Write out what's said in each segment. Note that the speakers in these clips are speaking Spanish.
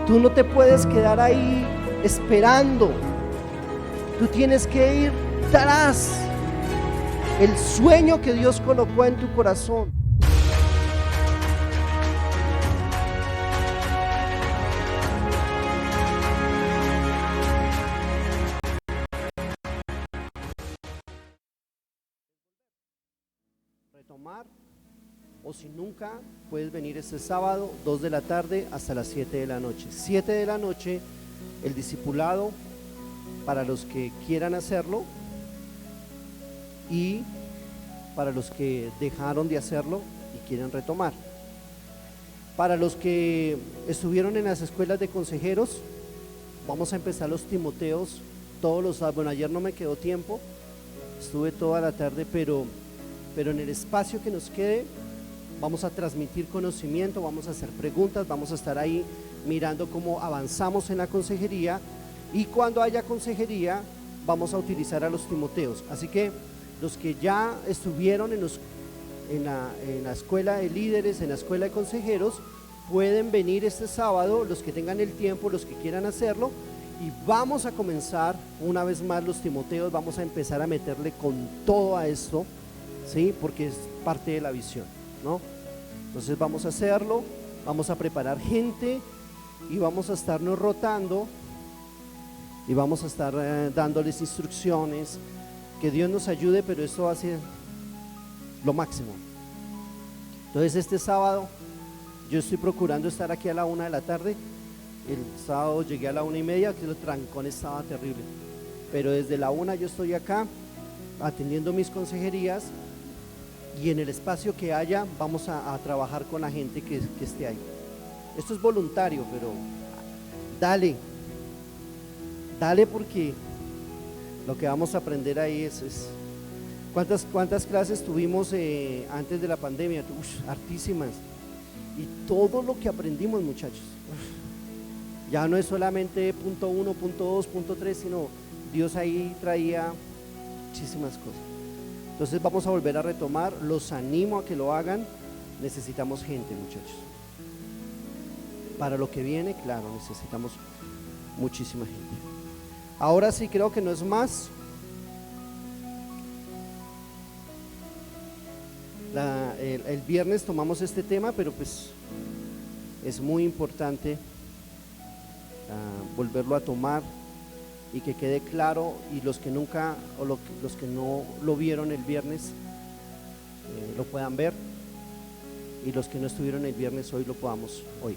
Tú no te puedes quedar ahí esperando. Tú tienes que ir tras el sueño que Dios colocó en tu corazón. Retomar, o si nunca, puedes venir este sábado 2 de la tarde hasta las 7 de la noche. 7 de la noche el discipulado para los que quieran hacerlo y para los que dejaron de hacerlo y quieren retomar. Para los que estuvieron en las escuelas de consejeros, vamos a empezar los Timoteos todos los sábados. Bueno, ayer no me quedó tiempo, estuve toda la tarde, pero en el espacio que nos quede vamos a transmitir conocimiento, vamos a hacer preguntas, vamos a estar ahí mirando cómo avanzamos en la consejería, y cuando haya consejería vamos a utilizar a los Timoteos. Así que los que ya estuvieron en la escuela de líderes, en la escuela de consejeros, pueden venir este sábado, los que tengan el tiempo, los que quieran hacerlo, y vamos a comenzar una vez más los Timoteos. Vamos a empezar a meterle con todo a esto, ¿sí? Porque es parte de la visión, ¿no? Entonces vamos a hacerlo, vamos a preparar gente y vamos a estarnos rotando y vamos a estar dándoles instrucciones. Que Dios nos ayude, pero esto va a ser lo máximo. Entonces este sábado yo estoy procurando estar aquí a la 1 de la tarde. El sábado llegué a la 1:30, que el trancón estaba terrible, pero desde la 1 yo estoy acá atendiendo mis consejerías, y en el espacio que haya vamos a trabajar con la gente que esté ahí. Esto es voluntario, pero dale, porque lo que vamos a aprender ahí es ¿cuántas clases tuvimos antes de la pandemia? Hartísimas. Y todo lo que aprendimos, muchachos, ya no es solamente punto 1, punto 2, punto 3, sino Dios ahí traía muchísimas cosas. Entonces vamos a volver a retomar, los animo a que lo hagan. Necesitamos gente, muchachos. Para lo que viene, claro, necesitamos muchísima gente. Ahora sí, creo que no es más. El viernes tomamos este tema, pero pues es muy importante volverlo a tomar y que quede claro, y los que nunca los que no lo vieron el viernes lo puedan ver, y los que no estuvieron el viernes hoy lo podamos hoy.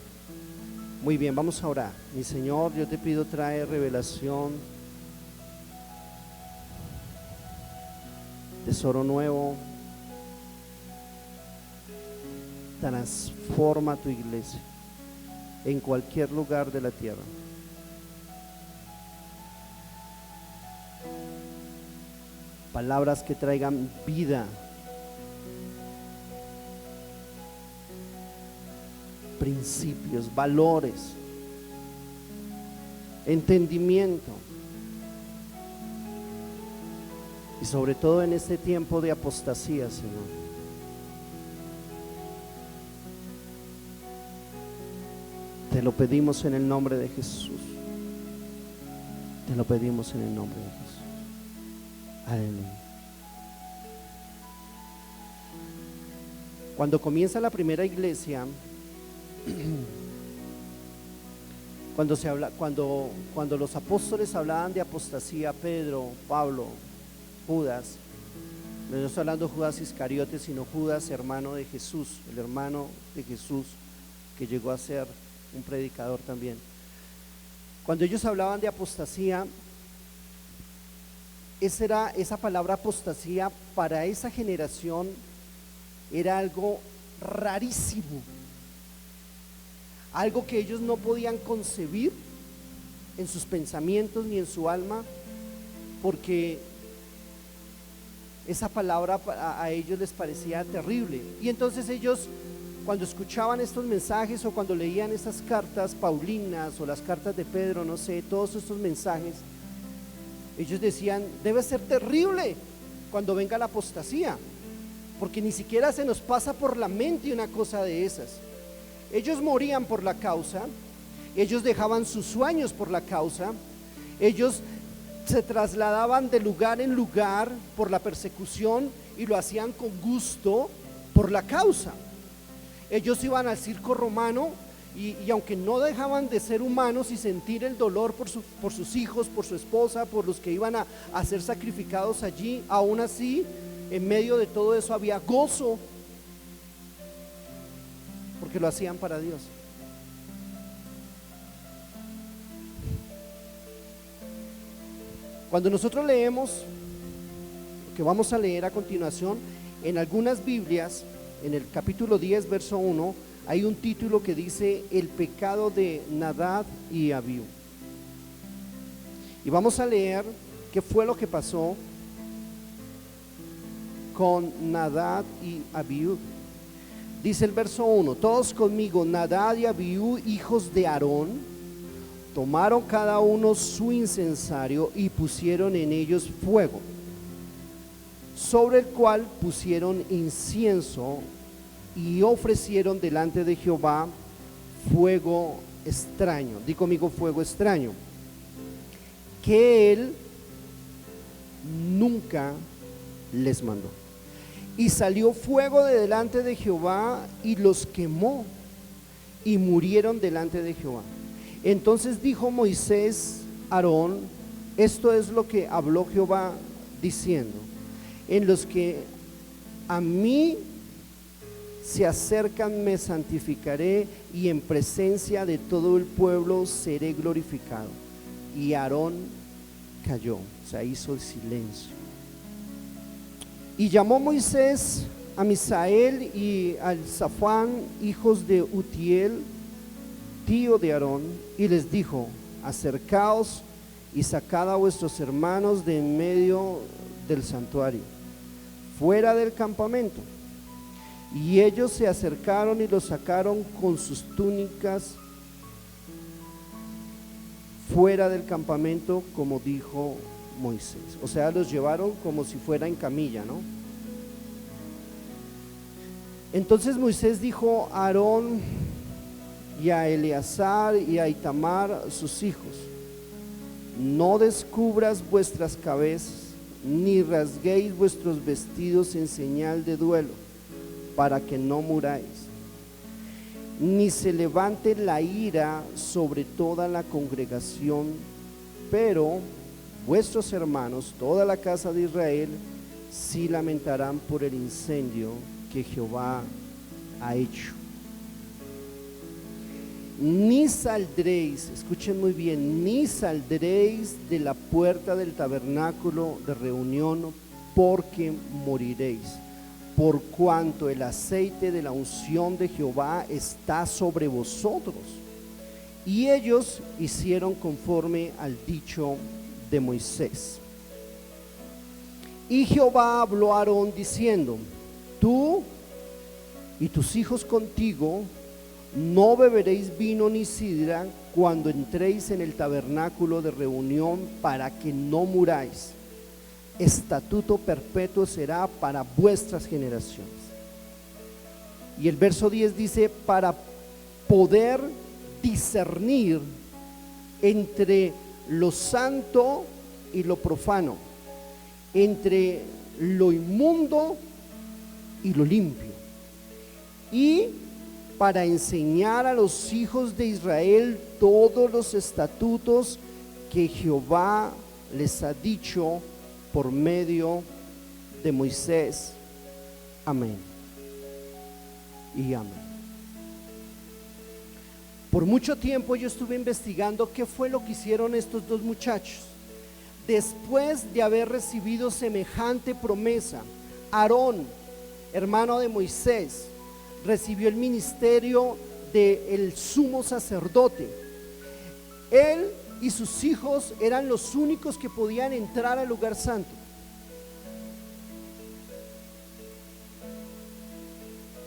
Muy bien, vamos a orar. Mi Señor, yo te pido, trae revelación, tesoro nuevo, transforma tu iglesia en cualquier lugar de la tierra. Palabras que traigan vida, principios, valores, entendimiento, y sobre todo en este tiempo de apostasía, Señor. Te lo pedimos en el nombre de Jesús. Te lo pedimos en el nombre de Jesús. Aleluya. Cuando comienza la primera iglesia, cuando los apóstoles hablaban de apostasía, Pedro, Pablo, Judas, no estoy hablando de Judas Iscariote, sino Judas, hermano de Jesús, el hermano de Jesús que llegó a ser un predicador también. Cuando ellos hablaban de apostasía, esa palabra apostasía para esa generación era algo rarísimo, algo que ellos no podían concebir en sus pensamientos ni en su alma, porque esa palabra a ellos les parecía terrible. Y entonces ellos, cuando escuchaban estos mensajes o cuando leían estas cartas paulinas o las cartas de Pedro, no sé, todos estos mensajes, ellos decían: debe ser terrible cuando venga la apostasía, porque ni siquiera se nos pasa por la mente una cosa de esas. Ellos morían por la causa, ellos dejaban sus sueños por la causa, ellos se trasladaban de lugar en lugar por la persecución y lo hacían con gusto por la causa. Ellos iban al circo romano y aunque no dejaban de ser humanos y sentir el dolor por sus hijos, por su esposa, por los que iban a ser sacrificados allí, aún así, en medio de todo eso había gozo, porque lo hacían para Dios. Cuando nosotros leemos lo que vamos a leer a continuación, en algunas Biblias, en el capítulo 10, verso 1, hay un título que dice el pecado de Nadab y Abiú. Y vamos a leer qué fue lo que pasó con Nadab y Abiú. Dice el verso 1, todos conmigo: Nadab y Abiú, hijos de Aarón, tomaron cada uno su incensario y pusieron en ellos fuego, sobre el cual pusieron incienso y ofrecieron delante de Jehová fuego extraño. Di conmigo: fuego extraño, que él nunca les mandó. Y salió fuego de delante de Jehová y los quemó, y murieron delante de Jehová. Entonces dijo Moisés a Aarón: esto es lo que habló Jehová diciendo: en los que a mí se acercan me santificaré, y en presencia de todo el pueblo seré glorificado. Y Aarón calló, o sea, hizo el silencio. Y llamó Moisés a Misael y a Zafán, hijos de Utiel, tío de Aarón, y les dijo: acercaos y sacad a vuestros hermanos de en medio del santuario, fuera del campamento. Y ellos se acercaron y los sacaron con sus túnicas fuera del campamento, como dijo Moisés. O sea, los llevaron como si fuera en camilla, ¿no? Entonces Moisés dijo a Aarón y a Eleazar y a Itamar, sus hijos: no descubras vuestras cabezas, ni rasguéis vuestros vestidos en señal de duelo, para que no muráis, ni se levante la ira sobre toda la congregación, pero vuestros hermanos, toda la casa de Israel, sí lamentarán por el incendio que Jehová ha hecho. Ni saldréis, escuchen muy bien, ni saldréis de la puerta del tabernáculo de reunión, porque moriréis, por cuanto el aceite de la unción de Jehová está sobre vosotros. Y ellos hicieron conforme al dicho de Moisés. Y Jehová habló a Aarón diciendo: tú y tus hijos contigo no beberéis vino ni sidra cuando entréis en el tabernáculo de reunión, para que no muráis. Estatuto perpetuo será para vuestras generaciones. Y el verso 10 dice: para poder discernir entre lo santo y lo profano, entre lo inmundo y lo limpio, y para enseñar a los hijos de Israel todos los estatutos que Jehová les ha dicho por medio de Moisés. Amén y amén. Por mucho tiempo yo estuve investigando qué fue lo que hicieron estos dos muchachos. Después de haber recibido semejante promesa, Aarón, hermano de Moisés, recibió el ministerio del sumo sacerdote. Él y sus hijos eran los únicos que podían entrar al lugar santo.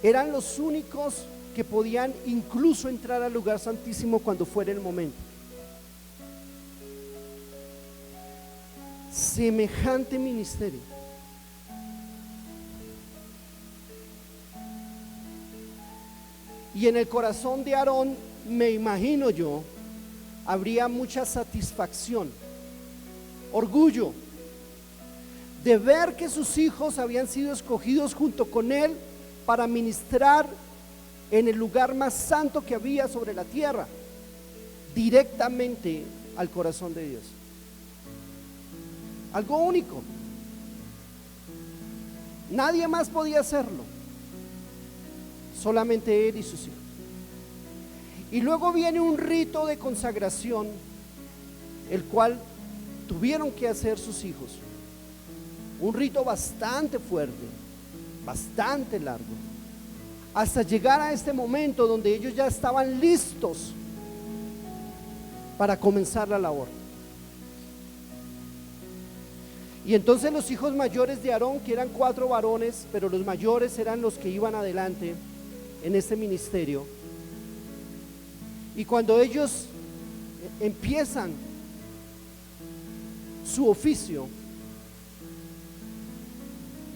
Eran los únicos que podían incluso entrar al lugar santísimo cuando fuera el momento. Semejante ministerio. Y en el corazón de Aarón, me imagino yo, habría mucha satisfacción, orgullo, de ver que sus hijos habían sido escogidos junto con él para ministrar en el lugar más santo que había sobre la tierra, directamente al corazón de Dios. Algo único. Nadie más podía hacerlo, solamente él y sus hijos. Y luego viene un rito de consagración, el cual tuvieron que hacer sus hijos. Un rito bastante fuerte, bastante largo, hasta llegar a este momento donde ellos ya estaban listos para comenzar la labor. Y entonces los hijos mayores de Aarón, que eran 4 varones, pero los mayores eran los que iban adelante en este ministerio, y cuando ellos empiezan su oficio,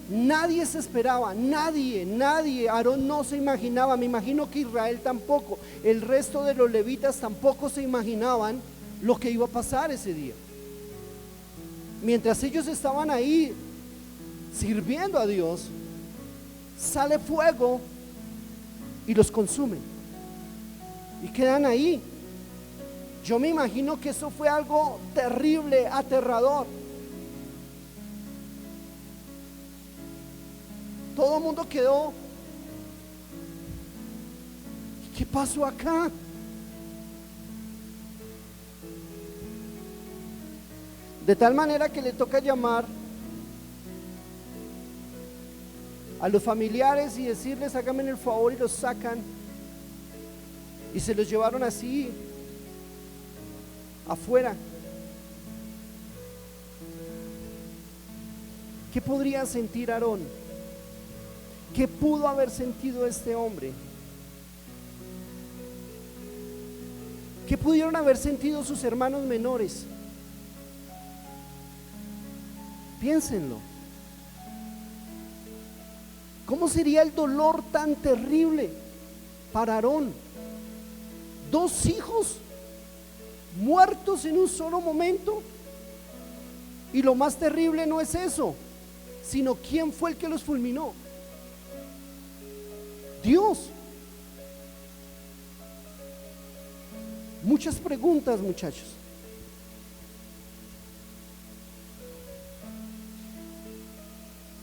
nadie se esperaba, nadie, Aarón no se imaginaba, me imagino que Israel tampoco, el resto de los levitas tampoco se imaginaban lo que iba a pasar ese día. Mientras ellos estaban ahí sirviendo a Dios, sale fuego y los consume y quedan ahí. Yo me imagino que eso fue algo terrible, aterrador. Todo el mundo quedó, ¿qué pasó acá? De tal manera que le toca llamar a los familiares y decirles: háganme el favor, y los sacan. Y se los llevaron así afuera. ¿Qué podría sentir Aarón? ¿Qué pudo haber sentido este hombre? ¿Qué pudieron haber sentido sus hermanos menores? Piénsenlo. ¿Cómo sería el dolor tan terrible para Aarón? 2 hijos muertos en un solo momento. Y lo más terrible no es eso, sino quién fue el que los fulminó. Dios. Muchas preguntas, muchachos.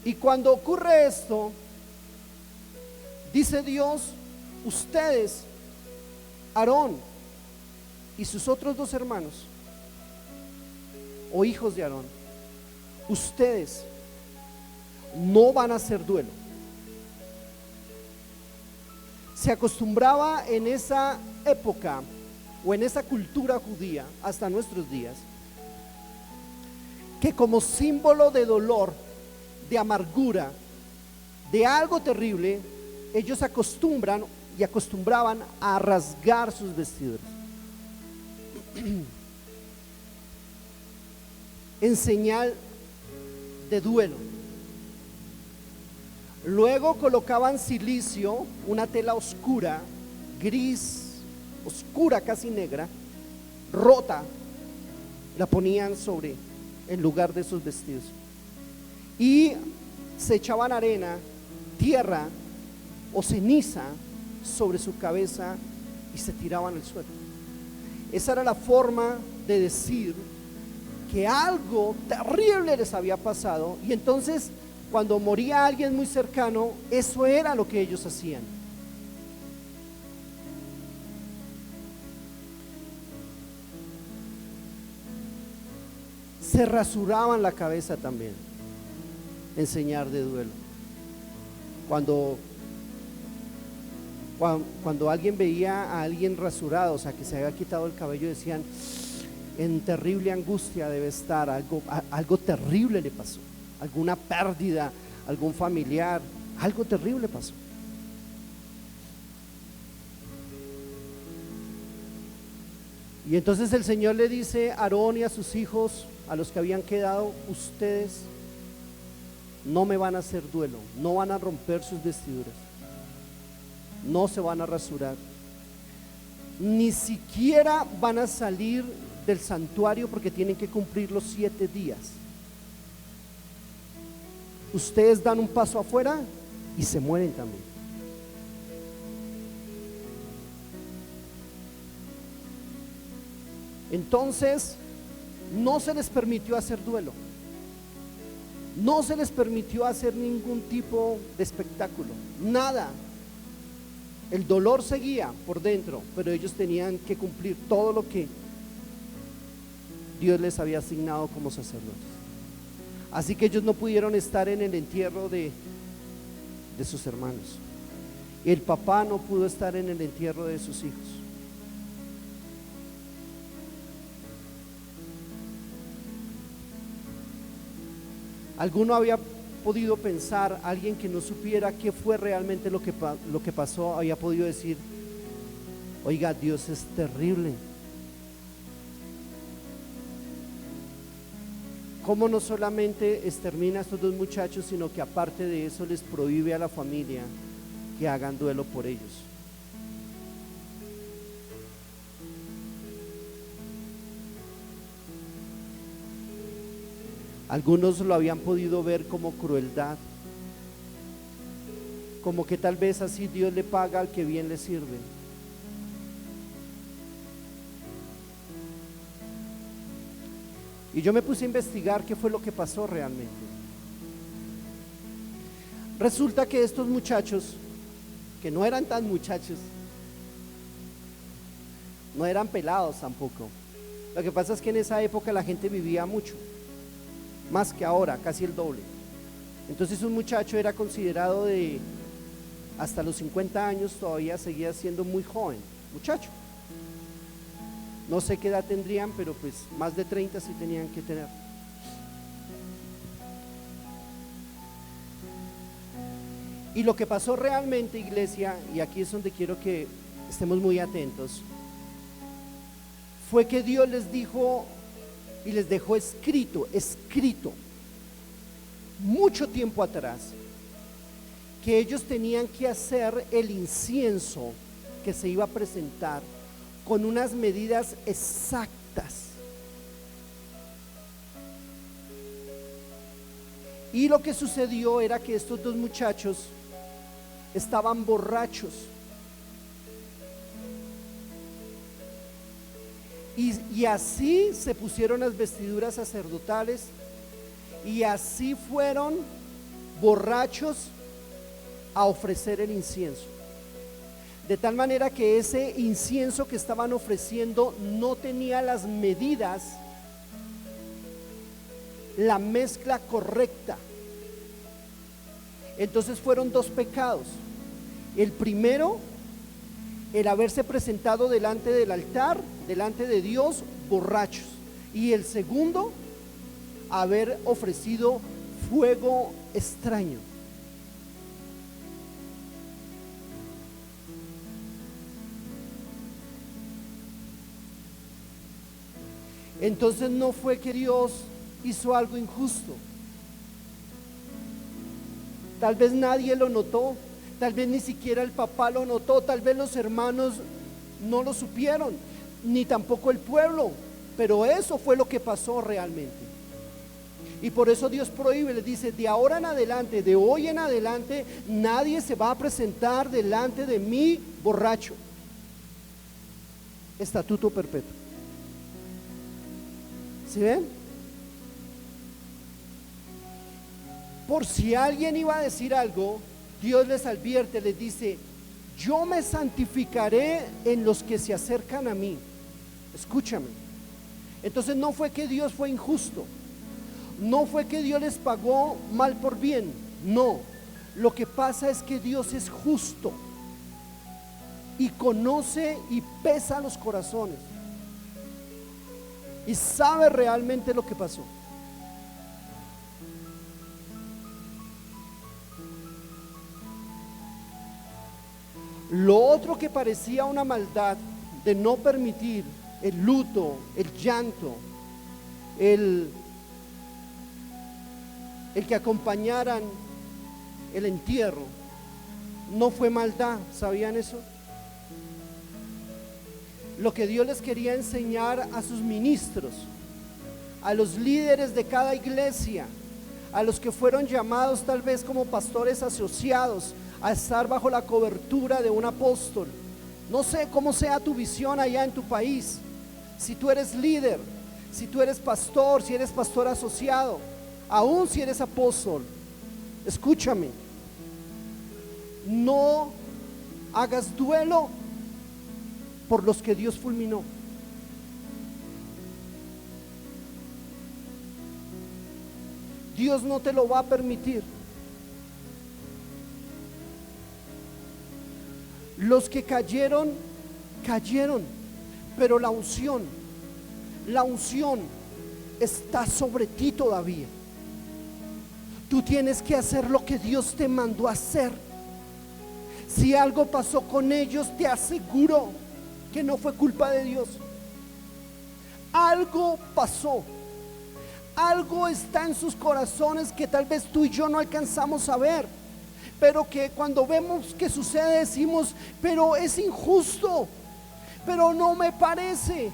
Y cuando ocurre esto, dice Dios: ustedes, Aarón y sus otros 2 hermanos o hijos de Aarón, ustedes no van a hacer duelo. Se acostumbraba en esa época o en esa cultura judía hasta nuestros días que como símbolo de dolor, de amargura, de algo terrible, ellos acostumbraban a rasgar sus vestiduras en señal de duelo. Luego colocaban silicio, una tela oscura, gris, oscura, casi negra, rota, la ponían sobre en lugar de sus vestidos, y se echaban arena, tierra o ceniza sobre su cabeza y se tiraban al suelo. Esa era la forma de decir que algo terrible les había pasado, y entonces cuando moría alguien muy cercano, eso era lo que ellos hacían. Se rasuraban la cabeza también en señal de duelo. Cuando alguien veía a alguien rasurado, o sea, que se había quitado el cabello, decían: en terrible angustia debe estar, algo terrible le pasó, alguna pérdida, algún familiar, algo terrible pasó. Y entonces el Señor le dice a Aarón y a sus hijos, a los que habían quedado: ustedes no me van a hacer duelo, no van a romper sus vestiduras. no se van a rasurar, ni siquiera van a salir del santuario porque tienen que cumplir los 7 días. Ustedes dan un paso afuera y se mueren también. Entonces, no se les permitió hacer duelo, no se les permitió hacer ningún tipo de espectáculo, nada. El dolor seguía por dentro, pero ellos tenían que cumplir todo lo que Dios les había asignado como sacerdotes. Así que ellos no pudieron estar en el entierro de sus hermanos. El papá no pudo estar en el entierro de sus hijos. ¿Alguno había podido pensar, alguien que no supiera qué fue realmente lo que pasó, había podido decir: oiga, Dios es terrible? ¿Cómo no solamente extermina a estos 2 muchachos, sino que aparte de eso les prohíbe a la familia que hagan duelo por ellos? Algunos lo habían podido ver como crueldad, como que tal vez así Dios le paga al que bien le sirve. Y yo me puse a investigar qué fue lo que pasó realmente. Resulta que estos muchachos, que no eran tan muchachos, no eran pelados tampoco. Lo que pasa es que en esa época la gente vivía mucho, más que ahora, casi el doble. Entonces un muchacho era considerado de hasta los 50 años, todavía seguía siendo muy joven, muchacho. No sé qué edad tendrían, pero pues más de 30 sí tenían que tener. Y lo que pasó realmente, iglesia, y aquí es donde quiero que estemos muy atentos, fue que Dios les dijo y les dejó escrito mucho tiempo atrás, que ellos tenían que hacer el incienso que se iba a presentar con unas medidas exactas. Y lo que sucedió era que estos 2 muchachos estaban borrachos. Y así se pusieron las vestiduras sacerdotales y así fueron borrachos a ofrecer el incienso. De tal manera que ese incienso que estaban ofreciendo no tenía las medidas, la mezcla correcta. Entonces fueron 2 pecados. El primero, el haberse presentado delante del altar, delante de Dios, borrachos. Y el segundo, haber ofrecido fuego extraño. Entonces no fue que Dios hizo algo injusto. Tal vez nadie lo notó, tal vez ni siquiera el papá lo notó, tal vez los hermanos no lo supieron, ni tampoco el pueblo, pero eso fue lo que pasó realmente. Y por eso Dios prohíbe, les dice: de ahora en adelante, de hoy en adelante, nadie se va a presentar delante de mí borracho. Estatuto perpetuo. ¿Sí ven? Por si alguien iba a decir algo, Dios les advierte, les dice: yo me santificaré en los que se acercan a mí. Escúchame. Entonces no fue que Dios fue injusto, no fue que Dios les pagó mal por bien, no. Lo que pasa es que Dios es justo y conoce y pesa los corazones y sabe realmente lo que pasó. Lo otro que parecía una maldad de no permitir el luto, el llanto, el que acompañaran el entierro, no fue maldad, ¿sabían eso? Lo que Dios les quería enseñar a sus ministros, a los líderes de cada iglesia, a los que fueron llamados tal vez como pastores asociados a estar bajo la cobertura de un apóstol. No sé cómo sea tu visión allá en tu país, si tú eres líder, si tú eres pastor, si eres pastor asociado, aún si eres apóstol, escúchame, no hagas duelo por los que Dios fulminó. Dios no te lo va a permitir. Los que cayeron, cayeron, pero la unción está sobre ti todavía. Tú tienes que hacer lo que Dios te mandó a hacer. Si algo pasó con ellos, te aseguro que no fue culpa de Dios. Algo pasó. Algo está en sus corazones que tal vez tú y yo no alcanzamos a ver, pero que cuando vemos que sucede decimos, pero es injusto, pero no me parece,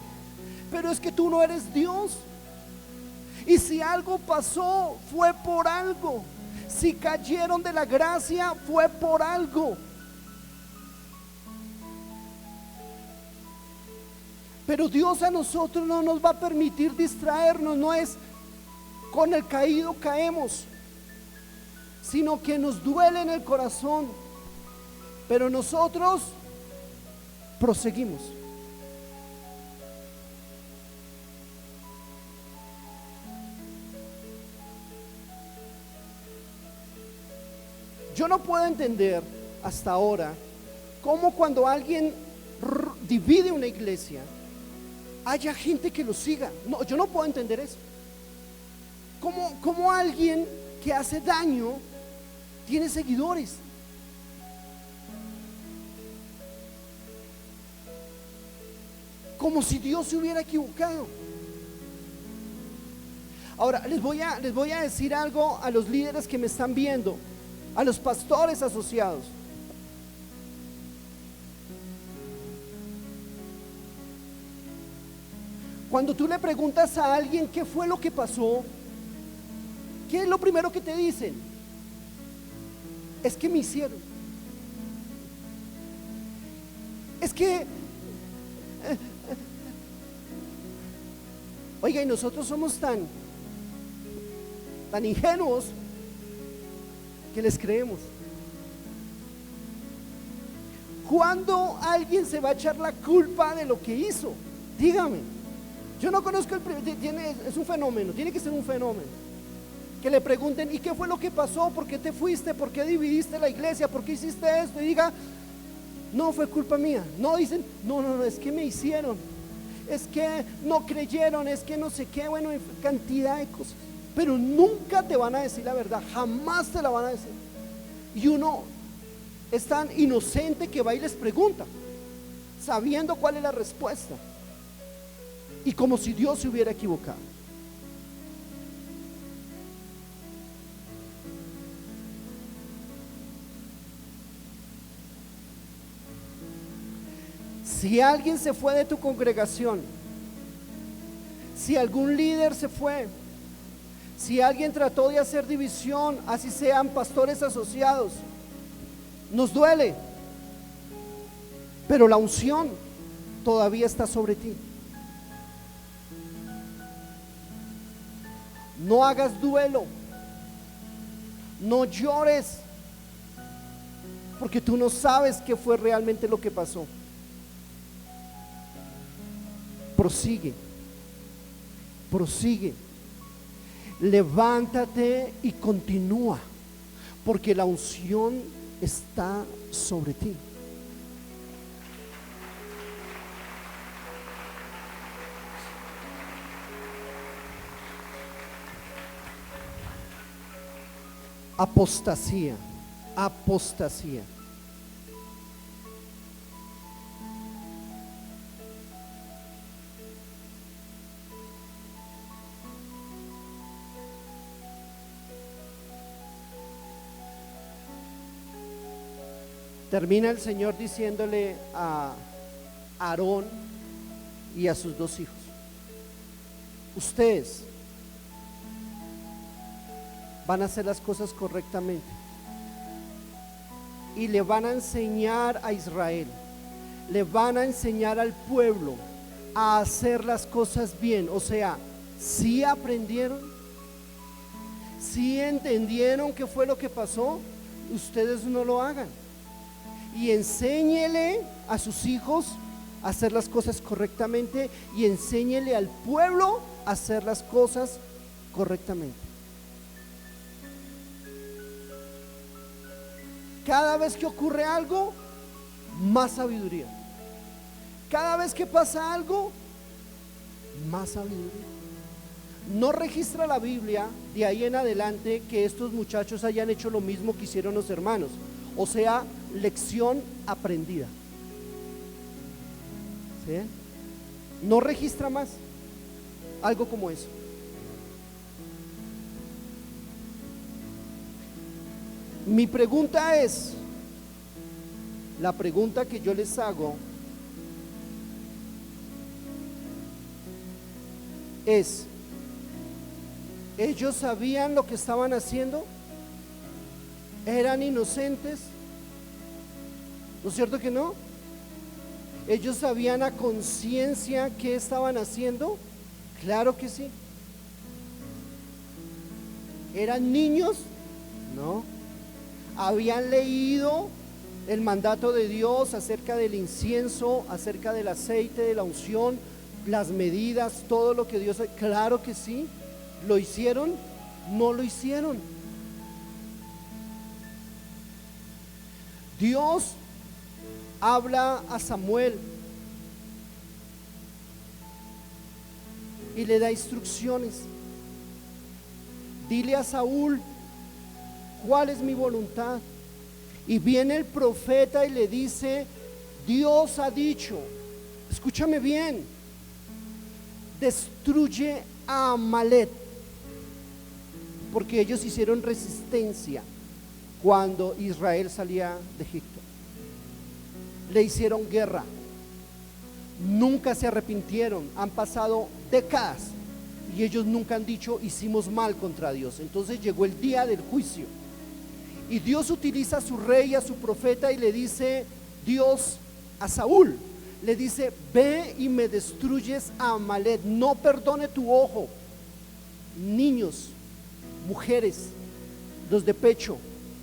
pero es que tú no eres Dios. Y si algo pasó, fue por algo. Si cayeron de la gracia, fue por algo. Pero Dios a nosotros no nos va a permitir distraernos. No es con el caído caemos, sino que nos duele en el corazón, pero nosotros proseguimos. Yo no puedo entender hasta ahora cómo cuando alguien divide una iglesia haya gente que lo siga. No, yo no puedo entender eso. ¿Cómo alguien que hace daño tiene seguidores? Como si Dios se hubiera equivocado. Ahora les voy a decir algo a los líderes que me están viendo, a los pastores asociados. Cuando tú le preguntas a alguien qué fue lo que pasó, ¿qué es lo primero que te dicen? Es que me hicieron. Es que oiga, y nosotros somos tan ingenuos que les creemos. ¿Cuándo alguien se va a echar la culpa de lo que hizo? Dígame. Yo no conozco es un fenómeno, tiene que ser un fenómeno. Que le pregunten, ¿y qué fue lo que pasó? ¿Por qué te fuiste? ¿Por qué dividiste la iglesia? ¿Por qué hiciste esto? Y diga, no fue culpa mía. No dicen, no, es que me hicieron, es que no creyeron, es que no sé qué, bueno, cantidad de cosas. Pero nunca te van a decir la verdad, jamás te la van a decir. Y uno es tan inocente que va y les pregunta, sabiendo cuál es la respuesta, y como si Dios se hubiera equivocado. Si alguien se fue de tu congregación, si algún líder se fue, si alguien trató de hacer división, así sean pastores asociados, nos duele, pero la unción todavía está sobre ti. No hagas duelo, no llores, porque tú no sabes qué fue realmente lo que pasó. Prosigue, levántate y continúa, porque la unción está sobre ti. Apostasía. Termina el Señor diciéndole a Aarón y a sus 2 hijos: ustedes van a hacer las cosas correctamente y le van a enseñar a Israel, le van a enseñar al pueblo a hacer las cosas bien. O sea, si aprendieron, si entendieron qué fue lo que pasó, ustedes no lo hagan. Y enséñele a sus hijos a hacer las cosas correctamente, y enséñele al pueblo a hacer las cosas correctamente. Cada vez que ocurre algo, más sabiduría. Cada vez que pasa algo, más sabiduría. No registra la Biblia de ahí en adelante que estos muchachos hayan hecho lo mismo que hicieron los hermanos. O sea, lección aprendida. ¿Sí? No registra más algo como eso. Mi pregunta es, la pregunta que yo les hago es: ¿ellos sabían lo que estaban haciendo? ¿Eran inocentes? ¿No es cierto que no? ¿Ellos sabían a conciencia qué estaban haciendo? Claro que sí. ¿Eran niños? No. ¿Habían leído el mandato de Dios acerca del incienso, acerca del aceite, de la unción, las medidas, todo lo que Dios? Claro que sí. ¿Lo hicieron? No lo hicieron. Dios habla a Samuel y le da instrucciones. Dile a Saúl cuál es mi voluntad. Y viene el profeta y le dice: Dios ha dicho, escúchame bien, destruye a Amalek, porque ellos hicieron resistencia cuando Israel salía de Egipto. Le hicieron guerra, nunca se arrepintieron, han pasado décadas y ellos nunca han dicho hicimos mal contra Dios. Entonces llegó el día del juicio y Dios utiliza a su rey, a su profeta, y le dice Dios a Saúl, le dice: ve y me destruyes a Amalek, no perdone tu ojo, niños, mujeres, los de pecho,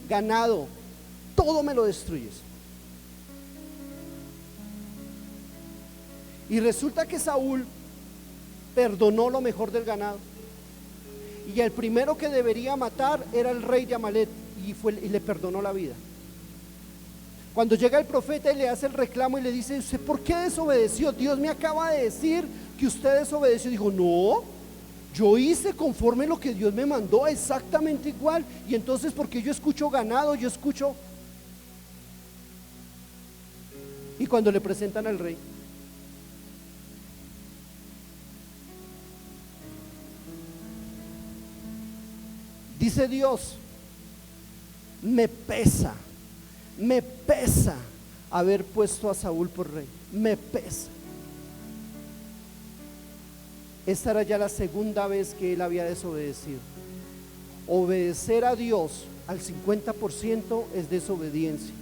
ganado, todo me lo destruyes. Y resulta que Saúl perdonó lo mejor del ganado, y el primero que debería matar era el rey de Amalek, y le perdonó la vida. Cuando llega el profeta y le hace el reclamo y le dice: ¿usted por qué desobedeció? Dios me acaba de decir que usted desobedeció. Dijo: no, yo hice conforme lo que Dios me mandó, exactamente igual. Y entonces, porque yo escucho ganado, yo escucho. Y cuando le presentan al rey, dice Dios: me pesa haber puesto a Saúl por rey, me pesa. Esta era ya la segunda vez que él había desobedecido. Obedecer a Dios al 50% es desobediencia.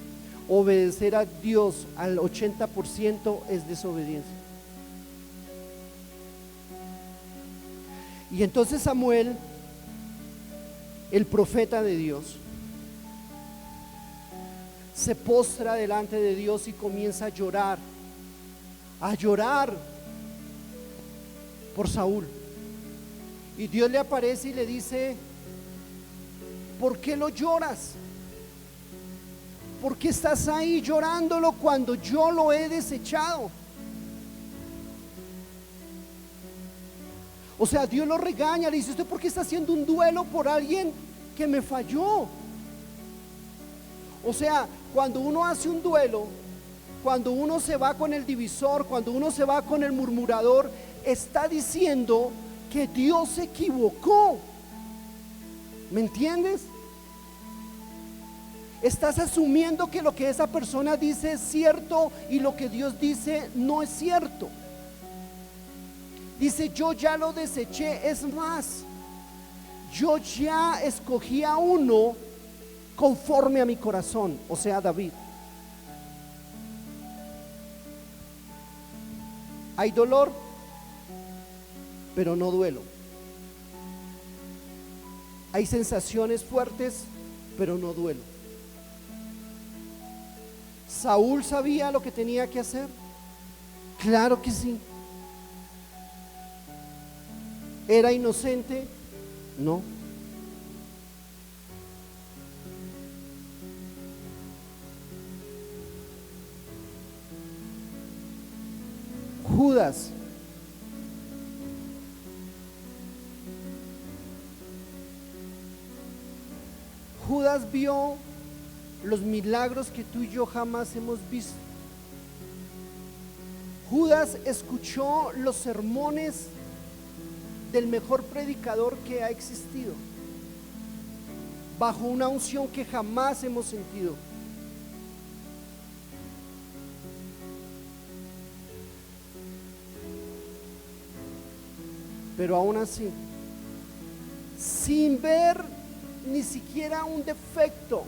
Obedecer a Dios al 80% es desobediencia. Y entonces Samuel, el profeta de Dios, se postra delante de Dios y comienza a llorar por Saúl. Y Dios le aparece y le dice: ¿por qué lo lloras? ¿Por qué estás ahí llorándolo cuando yo lo he desechado? O sea, Dios lo regaña, le dice: ¿usted por qué está haciendo un duelo por alguien que me falló? O sea, cuando uno hace un duelo, cuando uno se va con el divisor, cuando uno se va con el murmurador, está diciendo que Dios se equivocó. ¿Me entiendes? Estás asumiendo que lo que esa persona dice es cierto y lo que Dios dice no es cierto. Dice, yo ya lo deseché. Es más, yo ya escogí a uno conforme a mi corazón, o sea, David. Hay dolor, pero no duelo. Hay sensaciones fuertes, pero no duelo. ¿Saúl sabía lo que tenía que hacer? Claro que sí. ¿Era inocente? No. Judas. Judas vio los milagros que tú y yo jamás hemos visto. Judas escuchó los sermones del mejor predicador que ha existido, bajo una unción que jamás hemos sentido. Pero aún así, sin ver ni siquiera un defecto,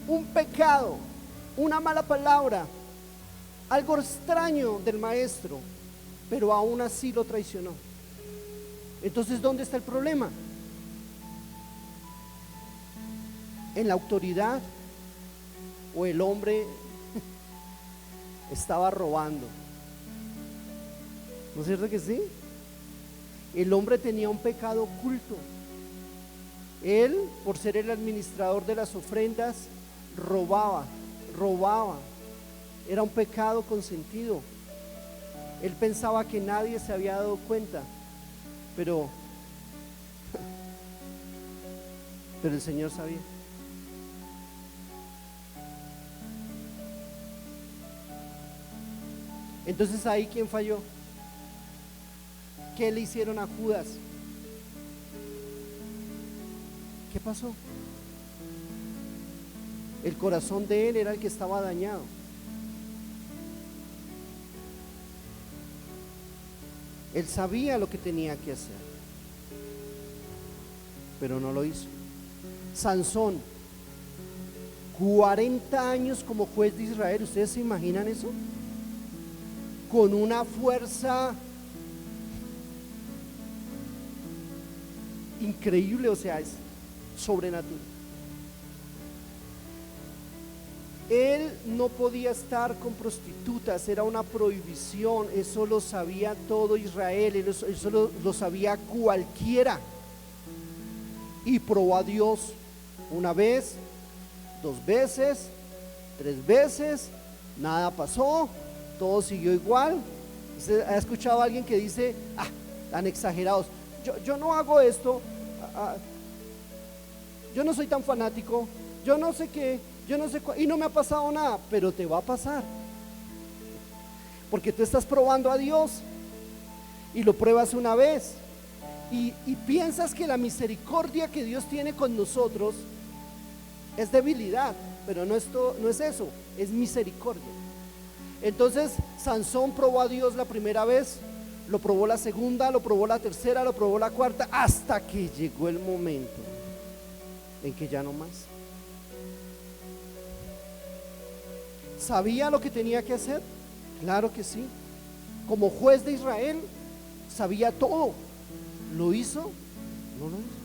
un pecado, una mala palabra, algo extraño del maestro, pero aún así lo traicionó. Entonces, ¿dónde está el problema? ¿En la autoridad o el hombre estaba robando? ¿No es cierto que sí? El hombre tenía un pecado oculto. Él, por ser el administrador de las ofrendas, robaba. Era un pecado consentido. Él pensaba que nadie se había dado cuenta, pero el Señor sabía. Entonces, ahí, ¿quién falló? ¿Qué le hicieron a Judas? ¿Qué pasó? El corazón de él era el que estaba dañado. Él sabía lo que tenía que hacer, pero no lo hizo. Sansón, 40 años como juez de Israel. ¿Ustedes se imaginan eso? Con una fuerza increíble, o sea, es sobrenatural. Él no podía estar con prostitutas, era una prohibición. Eso lo sabía todo Israel, eso lo sabía cualquiera. Y probó a Dios una vez, 2 veces, 3 veces, nada pasó, todo siguió igual. ¿Usted ha escuchado a alguien que dice, tan exagerados, yo no hago esto, yo no soy tan fanático, yo no sé qué, yo no sé y no me ha pasado nada? Pero te va a pasar, porque tú estás probando a Dios y lo pruebas una vez y piensas que la misericordia que Dios tiene con nosotros es debilidad, pero no es eso, es misericordia. Entonces Sansón probó a Dios la primera vez, lo probó la segunda, lo probó la tercera, lo probó la cuarta, hasta que llegó el momento en que ya no más. ¿Sabía lo que tenía que hacer? Claro que sí. Como juez de Israel, sabía todo. ¿Lo hizo? No lo hizo.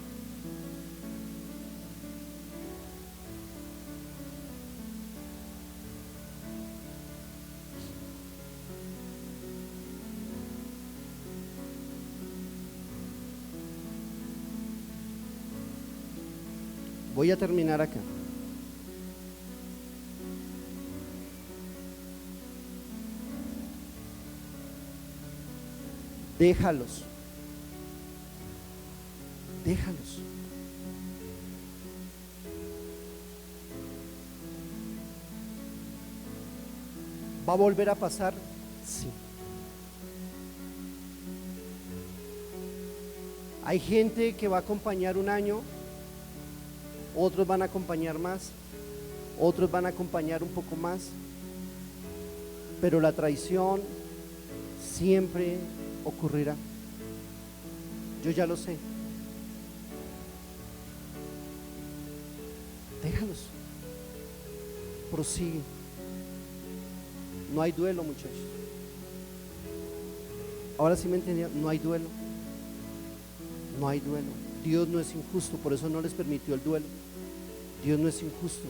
Voy a terminar acá. Déjalos. ¿Va a volver a pasar? Sí. Hay gente que va a acompañar un año, otros van a acompañar más, otros van a acompañar un poco más, pero la traición siempre ocurrirá. Yo ya lo sé. Déjalos, prosigue. No hay duelo, muchachos. Ahora sí me entendieron, no hay duelo. No hay duelo. Dios no es injusto, por eso no les permitió el duelo. Dios no es injusto.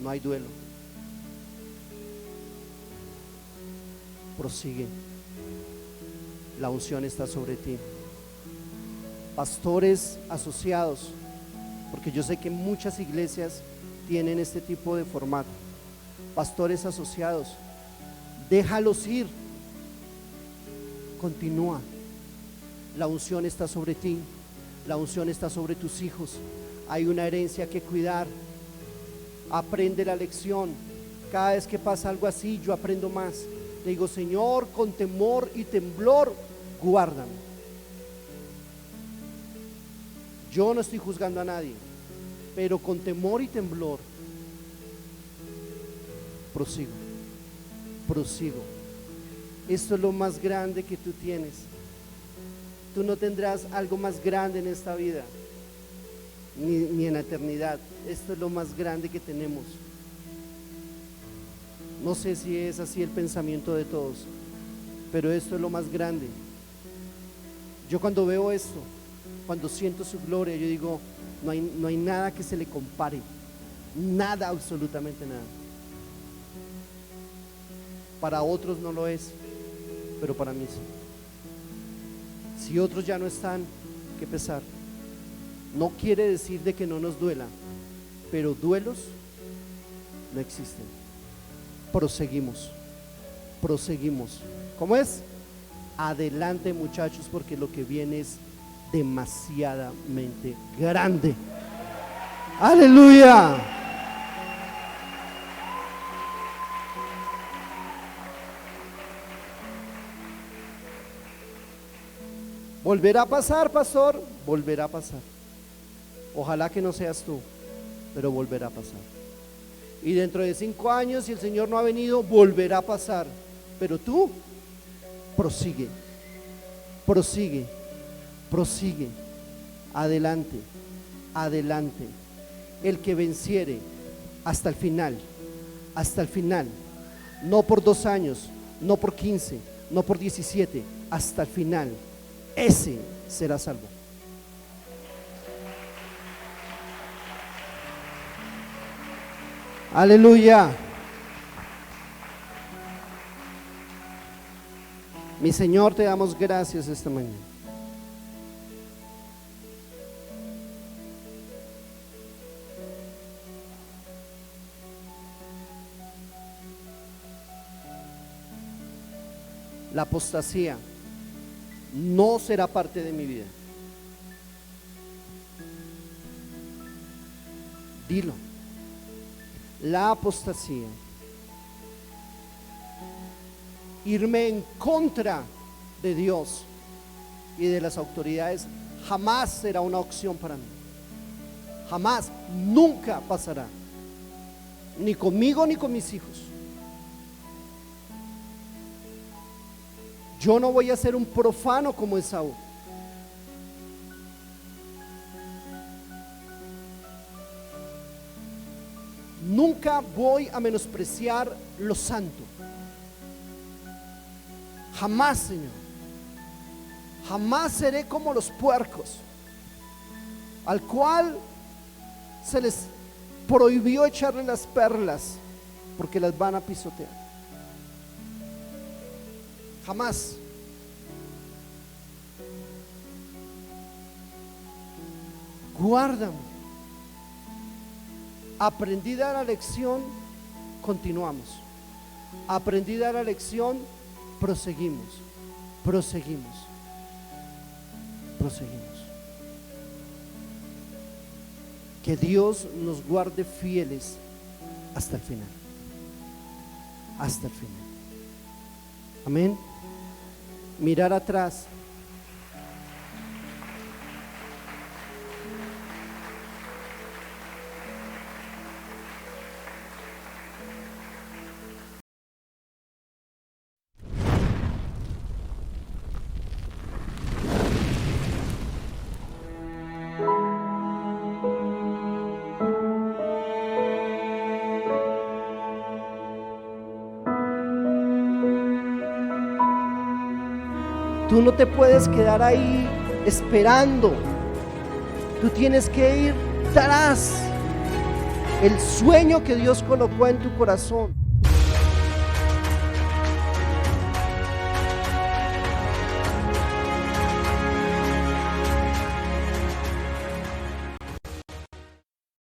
No hay duelo. Prosigue. La unción está sobre ti. Pastores asociados, porque yo sé que muchas iglesias tienen este tipo de formato. Pastores asociados, déjalos ir. Continúa. La unción está sobre ti. La unción está sobre tus hijos. Hay una herencia que cuidar. Aprende la lección. Cada vez que pasa algo así, yo aprendo más. Le digo, Señor, con temor y temblor, guárdame. Yo no estoy juzgando a nadie, pero con temor y temblor prosigo. Esto es lo más grande que tú tienes. Tú no tendrás algo más grande en esta vida, ni en la eternidad. Esto es lo más grande que tenemos. No sé si es así el pensamiento de todos, pero esto es lo más grande. Yo cuando veo esto, cuando siento su gloria, yo digo, no hay nada que se le compare. Nada, absolutamente nada. Para otros no lo es, pero para mí sí. Si otros ya no están, qué pesar. No quiere decir de que no nos duela, pero duelos no existen. Proseguimos. ¿Cómo es? Adelante, muchachos, porque lo que viene es demasiadamente grande. Aleluya. Volverá a pasar, pastor, volverá a pasar. Ojalá que no seas tú, pero volverá a pasar. Y dentro de 5 años, si el Señor no ha venido, volverá a pasar. Pero tú prosigue. Adelante. El que venciere hasta el final, no por 2 años, no por 15, no por 17, hasta el final, ese será salvo. Aleluya. Mi Señor, te damos gracias esta mañana. La apostasía no será parte de mi vida. Dilo. La apostasía, irme en contra de Dios y de las autoridades, jamás será una opción para mí. Jamás, nunca pasará. Ni conmigo ni con mis hijos. Yo no voy a ser un profano como Esaú. Nunca voy a menospreciar lo santo. Jamás, Señor. Jamás seré como los puercos, al cual se les prohibió echarle las perlas porque las van a pisotear. Jamás. Guárdame. Aprendida la lección, continuamos. Aprendida la lección, proseguimos. Que Dios nos guarde fieles hasta el final. Amén. Mirar atrás. Tú no te puedes quedar ahí esperando. Tú tienes que ir tras el sueño que Dios colocó en tu corazón.